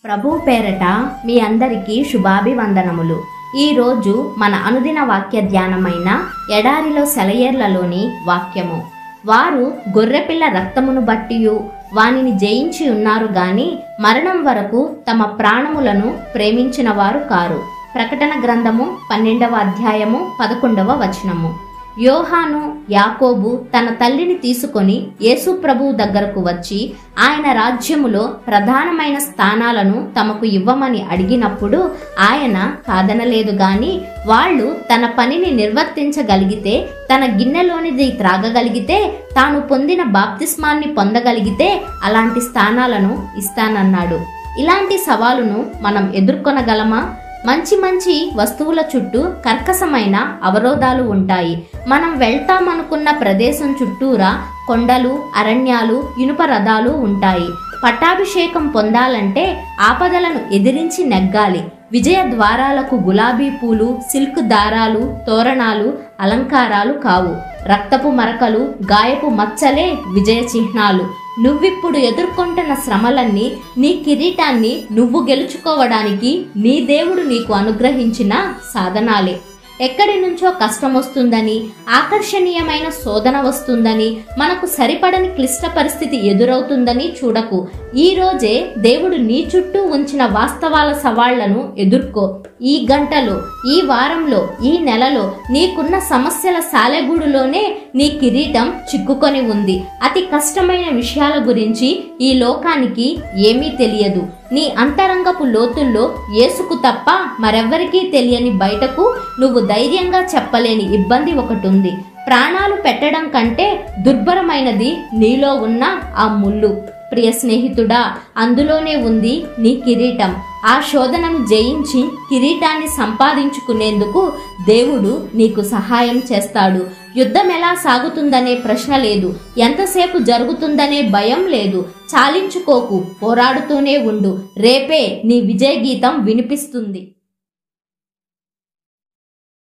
ప్రభు పేరట మీ అందరికీ శుభాభివందనములు। ఈరోజు మన అనుదిన వాక్య ధ్యానమైన ఎడారిలో సెలయేర్లలోని వాక్యము। వారు గొర్రెపిల్ల రక్తమును బట్టియు వానిని జయించి ఉన్నారు గాని మరణం వరకు తమ ప్రాణములను ప్రేమించిన వారు కారు। ప్రకటన గ్రంథము 12వ అధ్యాయము 11వ వచనము। యోహాను యాకోబు తన తల్లిని తీసుకొని యేసు ప్రభువు దగ్గరకు వచ్చి ఆయన రాజ్యములో ప్రధానమైన స్థానాలను తమకు ఇవ్వమని అడిగినప్పుడు ఆయన కాదనలేదు గాని వాళ్ళు తన పనిని నిర్వర్తించగలిగితే, తన గిన్నెలోనిది త్రాగగలిగితే, తాను పొందిన బాప్తిస్మాన్ని పొందగలిగితే అలాంటి స్థానాలను ఇస్తానన్నాడు। ఇలాంటి సవాలును మనం ఎదుర్కొనగలమా? మంచి వస్తువుల చుట్టూ కర్కశమైన అవరోధాలు ఉంటాయి। మనం వెళ్తామనుకున్న ప్రదేశం చుట్టూరా కొండలు, అరణ్యాలు, ఇనుప రథాలు ఉంటాయి। పట్టాభిషేకం పొందాలంటే ఆపదలను ఎదిరించి నెగ్గాలి। విజయ ద్వారాలకు గులాబీ పూలు, సిల్క్ దారాలు, తోరణాలు అలంకారాలు కావు। రక్తపు మరకలు, గాయపు మచ్చలే విజయ చిహ్నాలు। నువ్విప్పుడు ఎదుర్కొంటున్న శ్రమలన్నీ నీ కిరీటాన్ని నువ్వు గెలుచుకోవడానికి నీ దేవుడు నీకు అనుగ్రహించిన సాధనాలే। ఎక్కడి నుంచో కష్టం వస్తుందని, ఆకర్షణీయమైన శోధన వస్తుందని, మనకు సరిపడని క్లిష్ట పరిస్థితి ఎదురవుతుందని చూడకు। ఈ రోజే దేవుడు నీ చుట్టూ ఉంచిన వాస్తవాల సవాళ్లను ఎదుర్కో। ఈ గంటలో, ఈ వారంలో, ఈ నెలలో నీకున్న సమస్యల సాలెగూడులోనే నీ కిరీటం చిక్కుకొని ఉంది। అతి కష్టమైన విషయాల గురించి ఈ లోకానికి ఏమీ తెలియదు। నీ అంతరంగపు లోతుల్లో యేసుకు తప్ప మరెవ్వరికీ తెలియని బయటకు నువ్వు ధైర్యంగా చెప్పలేని ఇబ్బంది ఒకటి ఉంది। ప్రాణాలు పెట్టడం కంటే దుర్భరమైనది నీలో ఉన్న ఆ ముళ్ళు। ప్రియ స్నేహితుడా, అందులోనే ఉంది నీ కిరీటం। ఆ శోధనను జయించి కిరీటాన్ని సంపాదించుకునేందుకు దేవుడు నీకు సహాయం చేస్తాడు। యుద్ధం ఎలా సాగుతుందనే ప్రశ్న లేదు, ఎంతసేపు జరుగుతుందనే భయం లేదు। చాలించుకోకు, పోరాడుతూనే ఉండు। రేపే నీ విజయ గీతం వినిపిస్తుంది।